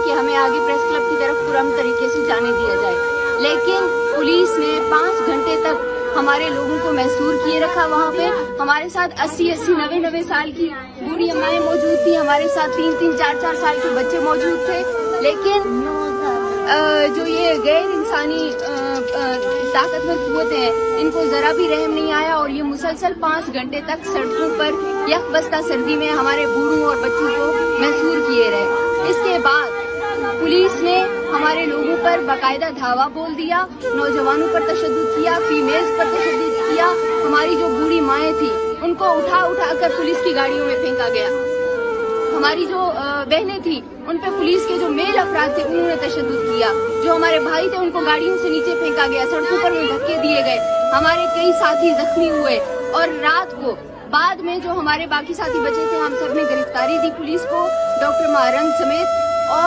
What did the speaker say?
कि हमें आगे प्रेस क्लब की तरफ पूर्ण तरीके से जाने दिया जाए, लेकिन पुलिस ने 5 घंटे तक हमारे लोगों को महसूर किए रखा। वहाँ पे हमारे साथ 80-80, 90-90 साल की बूढ़ी अम्माएं मौजूद थी, हमारे साथ 3-3, 4-4 साल के बच्चे मौजूद थे, लेकिन जो ये गैर इंसानी ताकतवर कुव्वतें हैं, इनको जरा भी रहम नहीं आया और ये मुसलसल 5 घंटे तक सड़कों पर यकबस्ता सर्दी में हमारे बूढ़ों और बच्चों को महसूर किए रहे। इसके बाद पुलिस ने हमारे लोगों पर बाकायदा धावा बोल दिया, नौजवानों पर तशद्दुद किया, फीमेल्स पर तशद्दुद किया। हमारी जो बूढ़ी माएँ थी उनको उठा कर पुलिस की गाड़ियों में फेंका गया। हमारी जो बहनें थी उन पे पुलिस के जो मेल अफराद थे उन्होंने तशद्दुद किया। जो हमारे भाई थे उनको गाड़ियों से नीचे फेंका गया, सड़कों पर उन्हें धक्के दिए गए। हमारे कई साथी जख्मी हुए और रात को बाद में जो हमारे बाकी साथी बचे थे, हम सब ने गिरफ्तारी दी पुलिस को, डॉक्टर महारंग समेत। और